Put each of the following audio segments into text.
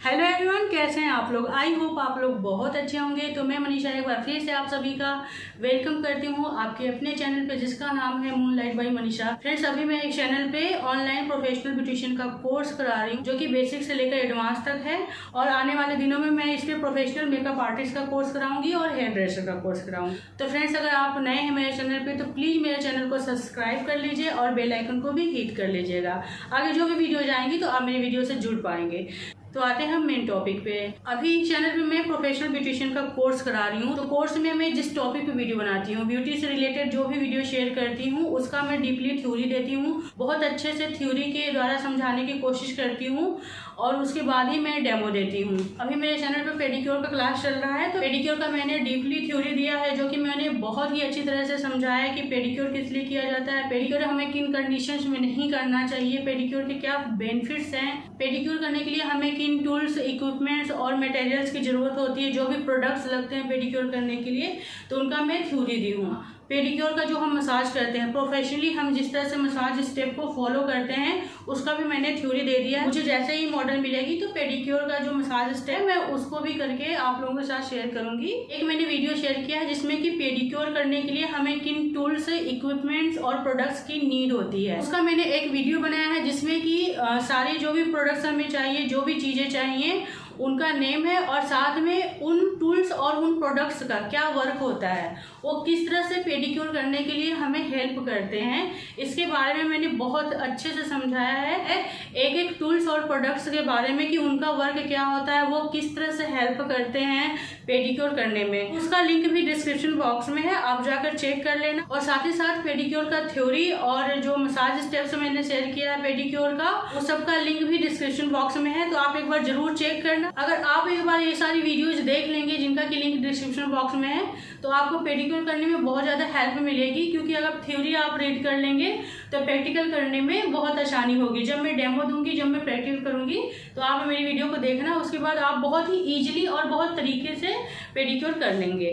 Hello everyone, कैसे हैं आप लोग। आई होप आप लोग बहुत अच्छे होंगे। तो मैं मनीषा एक बार फिर से आप सभी का वेलकम करती हूँ आपके अपने चैनल पे, जिसका नाम है मूनलाइट बाय मनीषा। फ्रेंड्स, अभी मैं इस चैनल पे ऑनलाइन प्रोफेशनल ब्यूटिशियन का कोर्स करा रही हूँ, जो कि बेसिक से लेकर एडवांस तक है। और आने वाले दिनों में मैं इस पे प्रोफेशनल मेकअप आर्टिस्ट का कोर्स कराऊंगी और हेयर ड्रेसर का कोर्स कराऊंगी। तो फ्रेंड्स, अगर आप नए हैं मेरे चैनल पे तो प्लीज मेरे चैनल को सब्सक्राइब कर लीजिए और बेल आइकन को भी हिट कर लीजिएगा। आगे जो भी वीडियो जाएंगी तो आप मेरी वीडियो से जुड़ पाएंगे। तो आते हैं हम मेन टॉपिक पे। अभी चैनल पे मैं प्रोफेशनल ब्यूटिशियन का कोर्स करा रही हूँ। तो कोर्स में मैं जिस टॉपिक पे वीडियो बनाती हूँ, ब्यूटी से रिलेटेड जो भी वीडियो शेयर करती हूँ, उसका मैं डीपली थ्योरी देती हूँ। बहुत अच्छे से थ्योरी के द्वारा समझाने की कोशिश करती हूँ और उसके बाद ही मैं डेमो देती हूँ। अभी मेरे चैनल पे पेडिक्योर का क्लास चल रहा है, तो पेडिक्योर का मैंने डीपली थ्योरी दिया है, जो कि मैंने बहुत ही अच्छी तरह से समझाया है कि पेडिक्योर किस लिए किया जाता है, पेडिक्योर हमें किन कंडीशंस में नहीं करना चाहिए, पेडिक्योर के क्या बेनिफिट्स हैं, पेडिक्योर करने के लिए हमें किन टूल्स, इक्विपमेंट्स और मटेरियल्स की जरूरत होती है, जो भी प्रोडक्ट्स लगते हैं पेडिक्योर करने के लिए, तो उनका मैं थ्योरी दी हूँ। पेडिक्योर का जो हम मसाज करते हैं प्रोफेशनली, हम जिस तरह से मसाज स्टेप को फॉलो करते हैं, उसका भी मैंने थ्योरी दे दिया है। मुझे जैसे ही मॉडल मिलेगी तो पेडिक्योर का जो मसाज स्टेप मैं उसको भी करके आप लोगों के साथ शेयर करूंगी। एक मैंने वीडियो शेयर किया है जिसमें कि पेडिक्योर करने के लिए हमें किन टूल्स, इक्विपमेंट्स और प्रोडक्ट्स की नीड होती है, उसका मैंने एक वीडियो बनाया है, जिसमें कि सारे जो भी प्रोडक्ट्स हमें चाहिए, जो भी चीजें चाहिए, उनका नेम है और साथ में उन टूल्स और उन प्रोडक्ट्स का क्या वर्क होता है, वो किस तरह से पेडिक्योर करने के लिए हमें हेल्प करते हैं, इसके बारे में मैंने बहुत अच्छे से समझाया है। एक एक टूल्स और प्रोडक्ट्स के बारे में कि उनका वर्क क्या होता है, वो किस तरह से हेल्प करते हैं पेडिक्योर करने में। उसका लिंक भी डिस्क्रिप्शन बॉक्स में है, आप जाकर चेक कर लेना। और साथ ही साथ पेडिक्योर का थ्योरी और जो मसाज स्टेप्स मैंने शेयर किया है पेडिक्योर का, उस सबका लिंक भी डिस्क्रिप्शन बॉक्स में है, तो आप एक बार जरूर चेक करना। अगर आप एक बार ये सारी वीडियोज देख लेंगे जिनका की लिंक डिस्क्रिप्शन बॉक्स में है, तो आपको पेडिक्योर करने में बहुत ज्यादा हेल्प मिलेगी, क्योंकि अगर थ्योरी आप रीड कर लेंगे तो प्रैक्टिकल करने में बहुत आसानी होगी। जब मैं डेमो दूंगी, जब मैं प्रैक्टिस करूंगी, तो आप मेरी वीडियो को देखना, उसके बाद आप बहुत ही ईजिली और बहुत तरीके से पेडिक्योर कर लेंगे।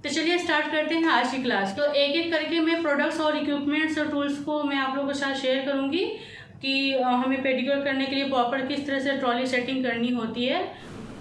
तो चलिए स्टार्ट करते हैं आज की क्लास। तो एक एक करके मैं प्रोडक्ट्स और इक्विपमेंट्स और टूल्स को मैं आप लोगों के साथ शेयर करूंगी कि हमें पेडिक्योर करने के लिए प्रॉपर किस तरह से ट्रॉली सेटिंग करनी होती है।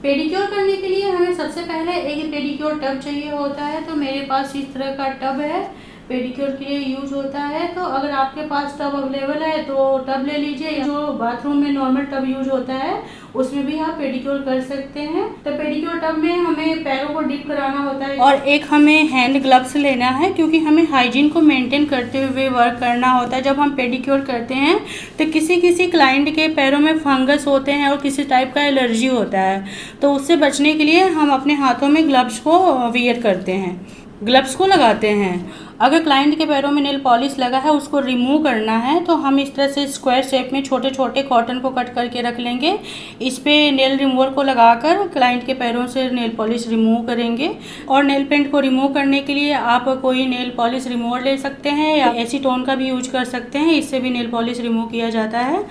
पेडिक्योर करने के लिए हमें सबसे पहले एक पेडिक्योर टब चाहिए होता है। तो मेरे पास इस तरह का टब है, पेडिक्योर के लिए यूज होता है। तो अगर आपके पास टब अवेलेबल है तो टब ले लीजिए, जो बाथरूम में नॉर्मल टब यूज होता है उसमें भी आप पेडिक्योर कर सकते हैं। तो पेडिक्योर टब में हमें पैरों को डिप कराना होता है और एक हमें हैंड ग्लव्स लेना है, क्योंकि हमें हाइजीन को मेंटेन करते हुए वर्क करना होता है। जब हम पेडिक्योर करते हैं तो किसी किसी क्लाइंट के पैरों में फंगस होते हैं और किसी टाइप का एलर्जी होता है, तो उससे बचने के लिए हम अपने हाथों में ग्लव्स को वियर करते हैं, ग्लव्स को लगाते हैं। अगर क्लाइंट के पैरों में नेल पॉलिश लगा है, उसको रिमूव करना है, तो हम इस तरह से स्क्वायर शेप में छोटे छोटे कॉटन को कट करके रख लेंगे। इस पे नेल रिमूवर को लगाकर क्लाइंट के पैरों से नेल पॉलिश रिमूव करेंगे। और नेल पेंट को रिमूव करने के लिए आप कोई नेल पॉलिश रिमूवर ले सकते हैं या एसीटोन का भी यूज कर सकते हैं, इससे भी नेल पॉलिश रिमूव किया जाता है।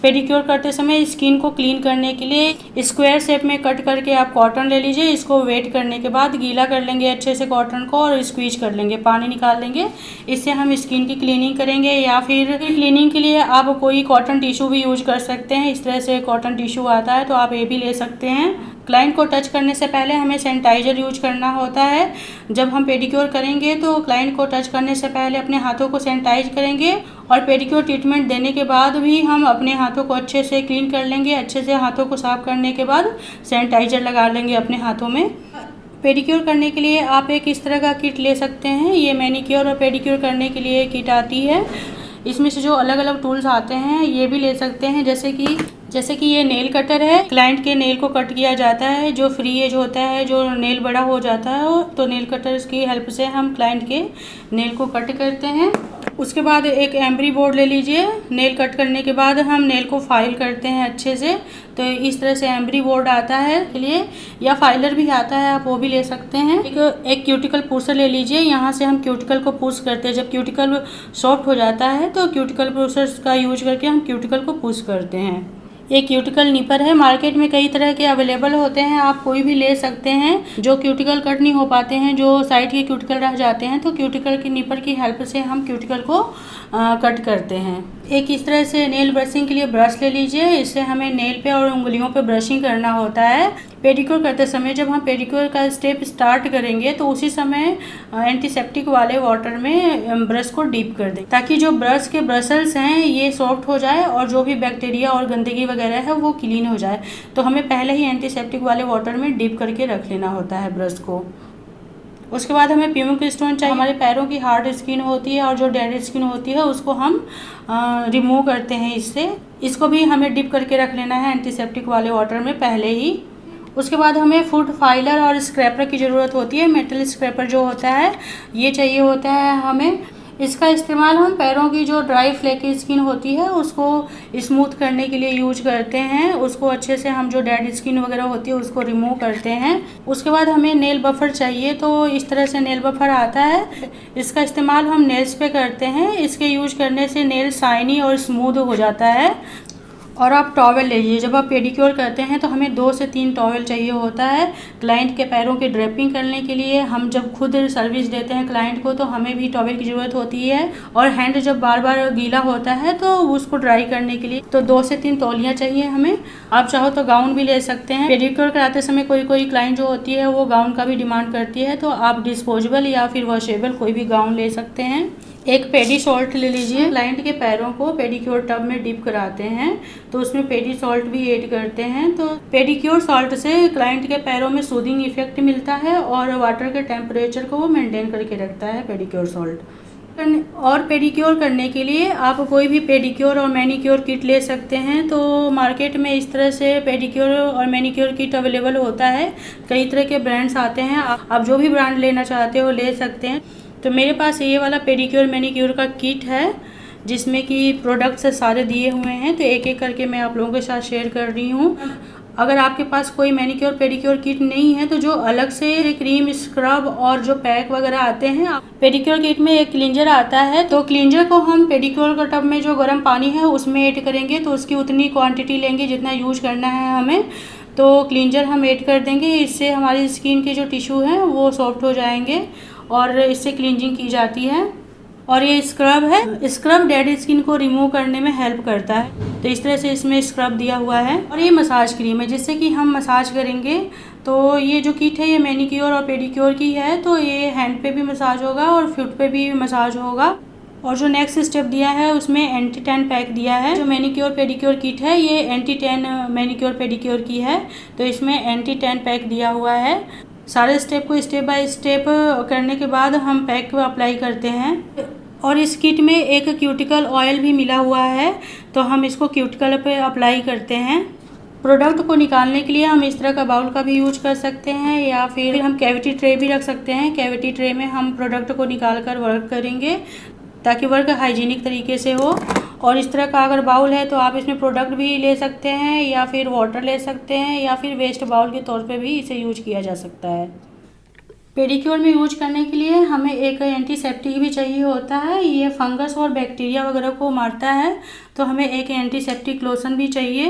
पेडिक्योर करते समय स्किन को क्लीन करने के लिए स्क्वायर शेप में कट करके आप कॉटन ले लीजिए। इसको वेट करने के बाद गीला कर लेंगे अच्छे से कॉटन को और स्क्वीज कर लेंगे, पानी निकाल लेंगे। इससे हम स्किन की क्लीनिंग करेंगे, या फिर क्लीनिंग के लिए आप कोई कॉटन टिश्यू भी यूज कर सकते हैं। इस तरह से कॉटन टिश्यू आता है, तो आप ये भी ले सकते हैं। क्लाइंट को टच करने से पहले हमें सैनिटाइजर यूज करना होता है। जब हम पेडिक्योर करेंगे तो क्लाइंट को टच करने से पहले अपने हाथों को सैनिटाइज करेंगे, और पेडिक्योर ट्रीटमेंट देने के बाद भी हम अपने हाथों को अच्छे से क्लीन कर लेंगे। अच्छे से हाथों को साफ करने के बाद सैनिटाइजर लगा लेंगे अपने हाथों में। पेडिक्योर करने के लिए आप एक इस तरह का किट ले सकते हैं। ये मैनिक्योर और पेडिक्योर करने के लिए किट आती है। इसमें से जो अलग अलग टूल्स आते हैं ये भी ले सकते हैं, जैसे कि ये नेल कटर है। क्लाइंट के नेल को कट किया जाता है, जो फ्री एज होता है, जो नेल बड़ा हो जाता है, तो नेल कटर की हेल्प से हम क्लाइंट के नेल को कट करते हैं। उसके बाद एक एम्ब्री बोर्ड ले लीजिए। नेल कट करने के बाद हम नेल को फाइल करते हैं अच्छे से, तो इस तरह से एम्ब्री बोर्ड आता है के लिए, या फाइलर भी आता है, आप वो भी ले सकते हैं। एक क्यूटिकल पुशर ले लीजिए। यहाँ से हम क्यूटिकल को पुश करते हैं। जब क्यूटिकल सॉफ्ट हो जाता है तो क्यूटिकल पुशर का यूज करके हम क्यूटिकल को पुश करते हैं। एक क्यूटिकल निपर है, मार्केट में कई तरह के अवेलेबल होते हैं, आप कोई भी ले सकते हैं। जो क्यूटिकल कट नहीं हो पाते हैं, जो साइड के क्यूटिकल रह जाते हैं, तो क्यूटिकल की निपर की हेल्प से हम क्यूटिकल को कट करते हैं। एक इस तरह से नेल ब्रशिंग के लिए ब्रश ले लीजिए। इससे हमें नेल पे और उंगलियों पे ब्रशिंग करना होता है। पेडिक्योर करते समय जब हम पेडिक्योर का स्टेप स्टार्ट करेंगे तो उसी समय एंटीसेप्टिक वाले वाटर में ब्रश को डीप कर दें, ताकि जो ब्रश के ब्रसल्स हैं ये सॉफ्ट हो जाए और जो भी बैक्टीरिया और गंदगी वगैरह है वो क्लीन हो जाए। तो हमें पहले ही एंटीसेप्टिक वाले वाटर में डीप करके रख लेना होता है ब्रश को। उसके बाद हमें प्यूमिक स्टोन चाहिए। हमारे पैरों की हार्ड स्किन होती है और जो डेड स्किन होती है उसको हम रिमूव करते हैं इससे। इसको भी हमें डिप करके रख लेना है एंटीसेप्टिक वाले वाटर में पहले ही। उसके बाद हमें फुट फाइलर और स्क्रैपर की ज़रूरत होती है। मेटल स्क्रैपर जो होता है ये चाहिए होता है हमें। इसका इस्तेमाल हम पैरों की जो ड्राई फ्लेकी स्किन होती है उसको स्मूथ करने के लिए यूज करते हैं। उसको अच्छे से हम जो डेड स्किन वगैरह होती है उसको रिमूव करते हैं। उसके बाद हमें नेल बफर चाहिए। तो इस तरह से नेल बफर आता है। इसका इस्तेमाल हम नेल्स पे करते हैं। इसके यूज करने से नेल शाइनी और स्मूथ हो जाता है। और आप टॉवेल लीजिए। जब आप पेडिक्योर करते हैं तो हमें 2 से 3 टॉवेल चाहिए होता है क्लाइंट के पैरों की ड्रेपिंग करने के लिए। हम जब खुद सर्विस देते हैं क्लाइंट को तो हमें भी टॉवेल की ज़रूरत होती है। और हैंड जब बार बार गीला होता है तो उसको ड्राई करने के लिए तो 2 से 3 तौलियाँ चाहिए हमें। आप चाहो तो गाउन भी ले सकते हैं। पेडिक्योर कराते समय कोई क्लाइंट जो होती है वो गाउन का भी डिमांड करती है, तो आप डिस्पोजेबल या फिर वॉशेबल कोई भी गाउन ले सकते हैं। एक पेडी सॉल्ट ले लीजिए। क्लाइंट के पैरों को पेडिक्योर टब में डिप कराते हैं तो उसमें पेडी सॉल्ट भी ऐड करते हैं। तो पेडिक्योर सॉल्ट से क्लाइंट के पैरों में सूदिंग इफेक्ट मिलता है और वाटर के टेम्परेचर को वो मेंटेन करके रखता है पेडिक्योर सॉल्ट। और पेडिक्योर करने के लिए आप कोई भी पेडिक्योर और मैनिक्योर किट ले सकते हैं। तो मार्केट में इस तरह से पेडिक्योर और मैनिक्योर किट अवेलेबल होता है। कई तरह के ब्रांड्स आते हैं। आप जो भी ब्रांड लेना चाहते हो ले सकते हैं। तो मेरे पास ये वाला पेडिक्योर मैनिक्योर का किट है जिसमें कि प्रोडक्ट्स सारे दिए हुए हैं। तो एक एक करके मैं आप लोगों के साथ शेयर कर रही हूँ। अगर आपके पास कोई मैनिक्योर पेडिक्योर किट नहीं है तो जो अलग से क्रीम, स्क्रब और जो पैक वगैरह आते हैं, पेडिक्योर किट में एक क्लींजर आता है। तो क्लींजर को हम पेडिक्योर का टब में जो गर्म पानी है उसमें ऐड करेंगे तो उसकी उतनी क्वांटिटी लेंगे जितना यूज करना है हमें। तो क्लींजर हम ऐड कर देंगे। इससे हमारी स्किन के जो टिश्यू हैं वो सॉफ्ट हो जाएंगे और इससे क्लींजिंग की जाती है। और ये स्क्रब है। स्क्रब डेड स्किन को रिमूव करने में हेल्प करता है। तो इस तरह से इसमें स्क्रब दिया हुआ है। और ये मसाज क्रीम है जिससे कि हम मसाज करेंगे। तो ये जो किट है ये मैनिक्योर और पेडिक्योर की है। तो ये हैंड पे भी मसाज होगा और फुट पे भी मसाज होगा। और जो नेक्स्ट स्टेप दिया है उसमें एंटी टैन पैक दिया है। जो मैनिक्योर पेडिक्योर किट है ये एंटी टैन मैनिक्योर पेडिक्योर की है। तो इसमें एंटी टैन पैक दिया हुआ है। सारे स्टेप को स्टेप बाय स्टेप करने के बाद हम पैक को अप्लाई करते हैं। और इस किट में एक क्यूटिकल ऑयल भी मिला हुआ है तो हम इसको क्यूटिकल पे अप्लाई करते हैं। प्रोडक्ट को निकालने के लिए हम इस तरह का बाउल का भी यूज कर सकते हैं या फिर हम कैविटी ट्रे भी रख सकते हैं। कैविटी ट्रे में हम प्रोडक्ट को निकाल कर वर्क करेंगे ताकि वर्क हाइजीनिक तरीके से हो। और इस तरह का अगर बाउल है तो आप इसमें प्रोडक्ट भी ले सकते हैं या फिर वाटर ले सकते हैं या फिर वेस्ट बाउल के तौर पे भी इसे यूज किया जा सकता है। पेडिक्योर में यूज करने के लिए हमें एक एंटीसेप्टिक भी चाहिए होता है। ये फंगस और बैक्टीरिया वगैरह को मारता है। तो हमें एक एंटीसेप्टिक लोशन भी चाहिए।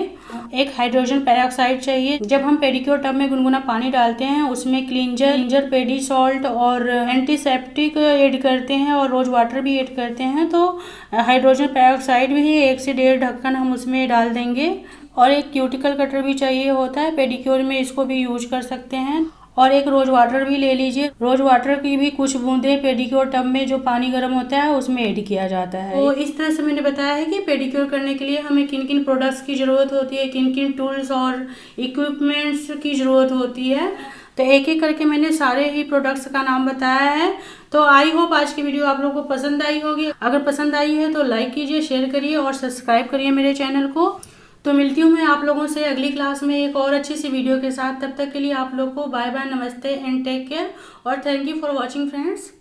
एक हाइड्रोजन पेरोक्साइड चाहिए। जब हम पेडिक्योर टब में गुनगुना पानी डालते हैं उसमें क्लींजर, पेडी सॉल्ट और एंटीसेप्टिक ऐड करते हैं और रोज वाटर भी ऐड करते हैं। तो हाइड्रोजन पेरोक्साइड भी 1 से 1.5 ढक्कन हम उसमें डाल देंगे। और एक क्यूटिकल कटर भी चाहिए होता है। पेडिक्योर में इसको भी यूज कर सकते हैं। और एक रोज वाटर भी ले लीजिए। रोज वाटर की भी कुछ बूंदें पेडिक्योर टब में जो पानी गर्म होता है उसमें ऐड किया जाता है। तो इस तरह से मैंने बताया है कि पेडिक्योर करने के लिए हमें किन किन प्रोडक्ट्स की ज़रूरत होती है, किन किन टूल्स और इक्विपमेंट्स की ज़रूरत होती है। तो एक एक करके मैंने सारे ही प्रोडक्ट्स का नाम बताया है। तो आई होप आज की वीडियो आप लोगों को पसंद आई होगी। अगर पसंद आई है तो लाइक कीजिए, शेयर करिए और सब्सक्राइब करिए मेरे चैनल को। तो मिलती हूँ मैं आप लोगों से अगली क्लास में एक और अच्छी सी वीडियो के साथ। तब तक के लिए आप लोग को बाय बाय, नमस्ते एंड टेक केयर और thank you for watching friends.